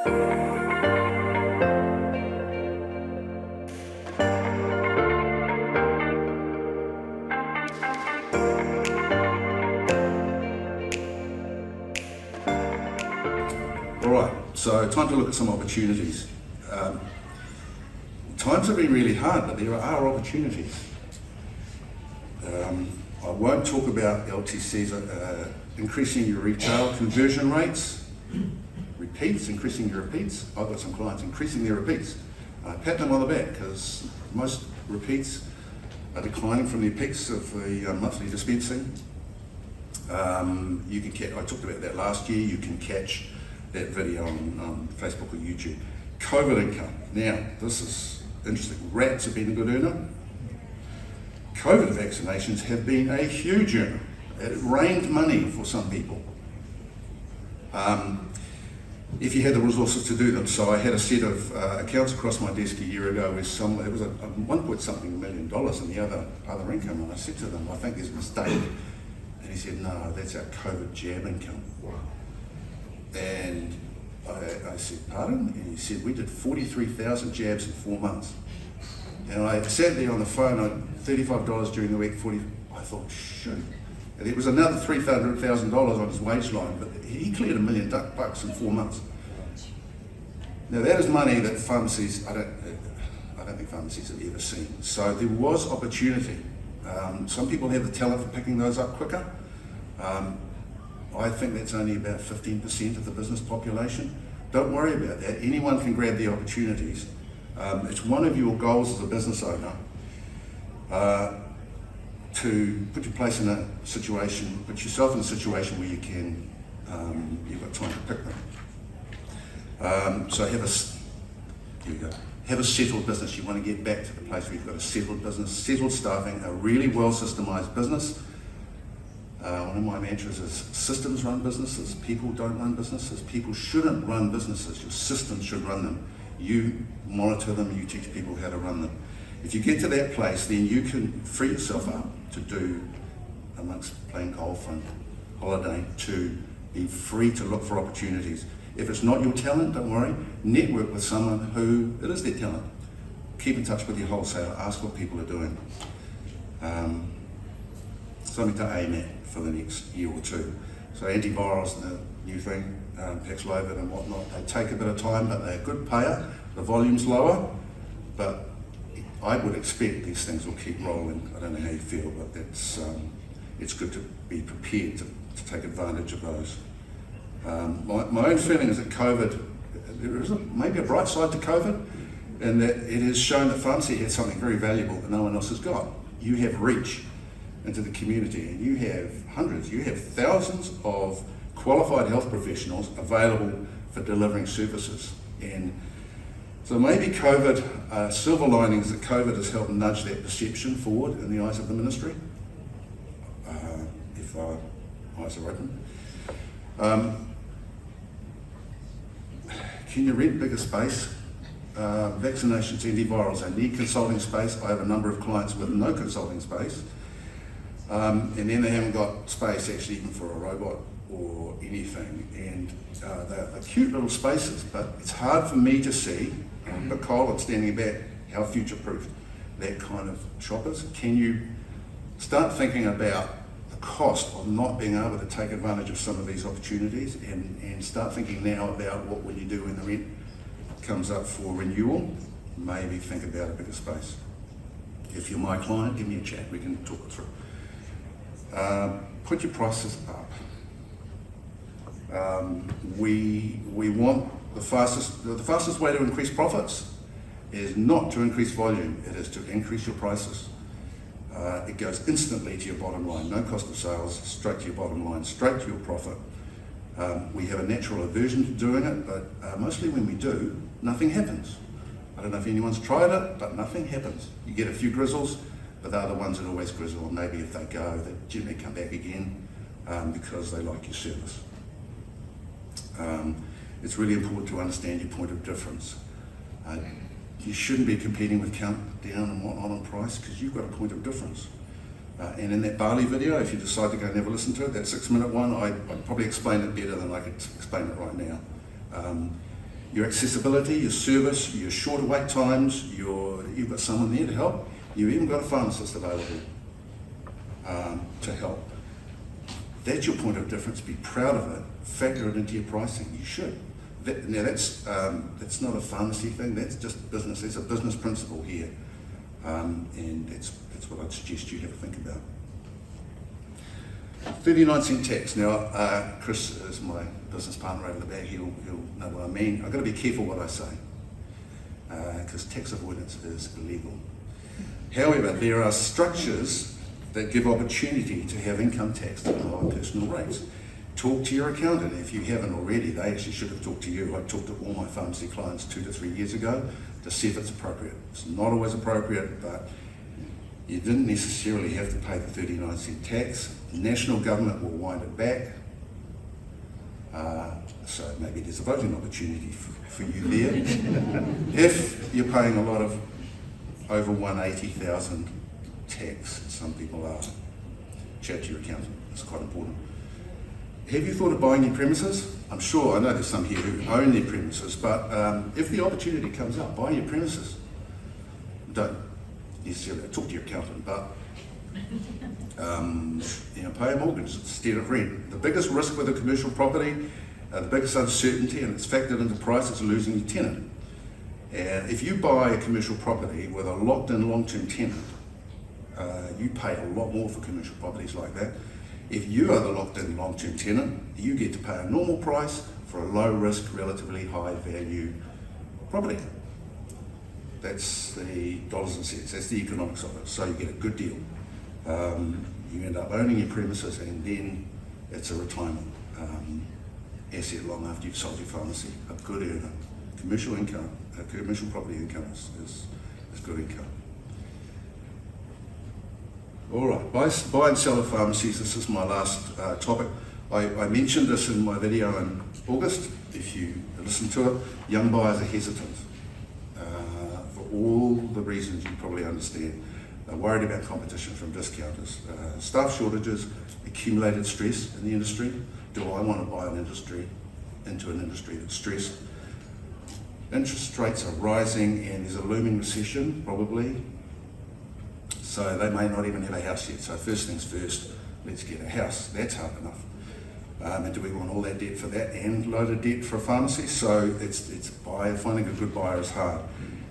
Alright, so time to look at some opportunities. Times have been really hard, but there are opportunities. I won't talk about LTCs, increasing your retail conversion rates, repeats, increasing your repeats. I've got some clients increasing their repeats. Pat them on the back, because most repeats are declining from their peaks of the monthly dispensing. You can catch, I talked about that last year, you can catch that video on Facebook or YouTube. COVID income. Now, this is interesting. Rats have been a good earner. COVID vaccinations have been a huge earner. It rained money for some people. If you had the resources to do them. So I had a set of accounts across my desk a year ago where it was a $1.something million in the other income, and I said to them, I think there's a mistake. And he said, no, that's our COVID jab income. And I said, pardon? And he said, we did 43,000 jabs in 4 months. And I sat there on the phone, $35 during the week, I thought, shoot. And it was another $300,000 on his wage line, but he cleared $1 million bucks in 4 months. Now that is money that pharmacies, I don't think pharmacies have ever seen. So there was opportunity. Some people have the talent for picking those up quicker. I think that's only about 15% of the business population. Don't worry about that. Anyone can grab the opportunities. It's one of your goals as a business owner to put yourself in a situation where you can, you've got time to pick them. So here we go. Have a settled business. You want to get back to the place where you've got a settled business, settled staffing, a really well systemized business. One of my mantras is systems run businesses, people don't run businesses. People shouldn't run businesses, your systems should run them. You monitor them, you teach people how to run them. If you get to that place, then you can free yourself up to do, amongst playing golf and holiday, to be free to look for opportunities. If it's not your talent, don't worry, network with someone who it is their talent. Keep in touch with your wholesaler, ask what people are doing. Something to aim at for the next year or two. So antivirals, the new thing, Paxlovid and whatnot, they take a bit of time, but they're a good payer. The volume's lower, but I would expect these things will keep rolling. I don't know how you feel, but that's, it's good to be prepared to take advantage of those. My own feeling is that COVID, there is maybe a bright side to COVID, and that it has shown that pharmacy has something very valuable that no one else has got. You have reach into the community, and you have thousands of qualified health professionals available for delivering services. And so maybe COVID, silver lining is that COVID has helped nudge that perception forward in the eyes of the ministry, if our eyes are open. Can you rent bigger space? Vaccinations, antivirals, I need consulting space. I have a number of clients with no consulting space. And then they haven't got space actually even for a robot or anything. And they're cute little spaces, but it's hard for me to see, but Kyle, I'm standing back, how future-proof that kind of shop is. Can you start thinking about the cost of not being able to take advantage of some of these opportunities, and start thinking now about what will you do when the rent comes up for renewal? Maybe think about a bigger space. If you're my client, give me a chat, we can talk it through. Put your prices up. We want the fastest way to increase profits is not to increase volume, it is to increase your prices. It goes instantly to your bottom line, no cost of sales, straight to your bottom line, straight to your profit. We have a natural aversion to doing it, but mostly when we do, nothing happens. I don't know if anyone's tried it, but nothing happens. You get a few grizzles, but they're the ones that always grizzle, and maybe if they go, they generally come back again because they like your service. It's really important to understand your point of difference. You shouldn't be competing with Countdown and whatnot on price, because you've got a point of difference. And in that Bali video, if you decide to go and have a listen to it, that 6-minute one, I'd probably explain it better than I could explain it right now. your accessibility, your service, your shorter wait times, you've got someone there to help. You've even got a pharmacist available to help. That's your point of difference. Be proud of it. Factor it into your pricing. You should. Now that's not a pharmacy thing. That's just business. There's a business principle here, and that's what I'd suggest you have a think about. 39-cent tax. Now, Chris is my business partner over the back. He'll know what I mean. I've got to be careful what I say, because tax avoidance is illegal. However, there are structures that give opportunity to have income tax at lower personal rates. Talk to your accountant. If you haven't already, they actually should have talked to you. I talked to all my pharmacy clients 2 to 3 years ago to see if it's appropriate. It's not always appropriate, but you didn't necessarily have to pay the 39-cent tax. The national government will wind it back. So maybe there's a voting opportunity for you there. If you're paying a lot of over 180,000 tax, some people are, chat to your accountant. It's quite important. Have you thought of buying your premises? I'm sure, I know there's some here who own their premises, but if the opportunity comes up, buy your premises. Don't necessarily talk to your accountant, but pay a mortgage instead of rent. The biggest risk with a commercial property, the biggest uncertainty, and it's factored into price, is losing your tenant. And if you buy a commercial property with a locked-in long-term tenant, you pay a lot more for commercial properties like that. If you are the locked-in long-term tenant, you get to pay a normal price for a low-risk, relatively high-value property. That's the dollars and cents, that's the economics of it. So you get a good deal. You end up owning your premises, and then it's a retirement asset long after you've sold your pharmacy. A good earner. Commercial income, commercial property income is good income. All right, buy and sell of pharmacies. This is my last topic. I mentioned this in my video in August. If you listen to it, young buyers are hesitant for all the reasons you probably understand. They're worried about competition from discounters, staff shortages, accumulated stress in the industry. Do I want to buy into an industry that's stressed? Interest rates are rising, and there's a looming recession probably. So they may not even have a house yet. So first things first, let's get a house. That's hard enough. And do we want all that debt for that and loaded debt for a pharmacy? So it's finding a good buyer is hard.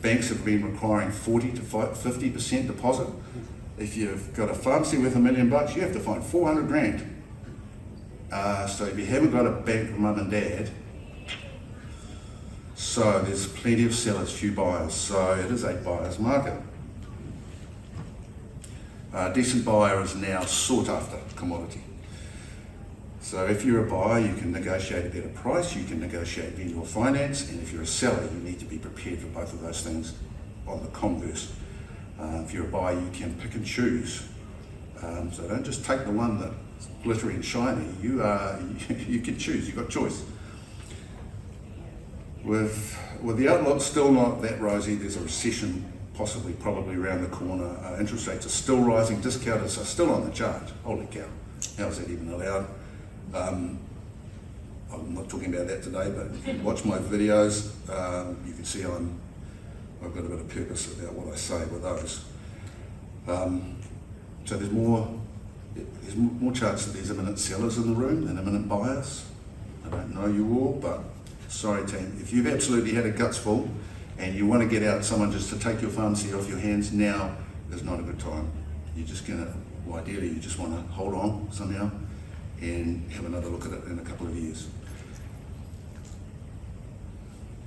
Banks have been requiring 40 to 50% deposit. If you've got a pharmacy worth $1 million, you have to find 400 grand. So if you haven't got a bank mum and dad, so there's plenty of sellers, few buyers. So it is a buyer's market. A decent buyer is now sought after commodity. So if you're a buyer, you can negotiate a better price, you can negotiate vendor finance, and if you're a seller, you need to be prepared for both of those things on the converse. If you're a buyer, you can pick and choose. So don't just take the one that's glittery and shiny. You can choose, you've got choice. With the outlook still not that rosy, there's a recession possibly, probably around the corner. Interest rates are still rising, discounters are still on the charge. Holy cow, how is that even allowed? I'm not talking about that today, but if you watch my videos, you can see I've got a bit of purpose about what I say with those. So there's more chance that there's imminent sellers in the room than imminent buyers. I don't know you all, but sorry team, if you've absolutely had a guts full and you want to get out someone just to take your pharmacy off your hands, now is not a good time. You're just ideally you just want to hold on somehow and have another look at it in a couple of years.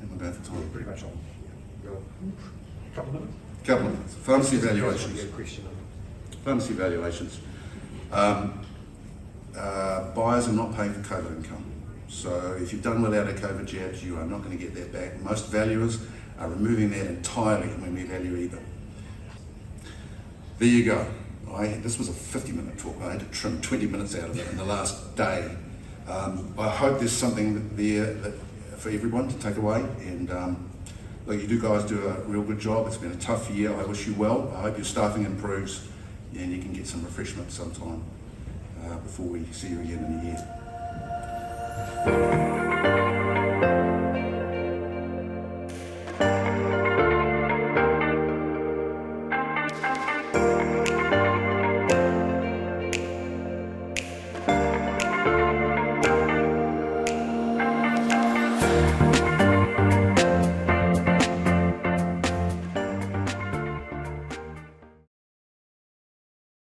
Am I going for time? Pretty much on. Couple of minutes. Couple of minutes. Pharmacy valuations. Good question. Pharmacy valuations. Buyers are not paying for COVID income. So if you've done without a COVID jabs, you are not going to get that back. Most valuers are removing that entirely when we value either. There you go. This was a 50-minute talk. I had to trim 20 minutes out of it in the last day. I hope there's something there for everyone to take away. And look, you guys do a real good job. It's been a tough year. I wish you well. I hope your staffing improves and you can get some refreshment sometime before we see you again in a year.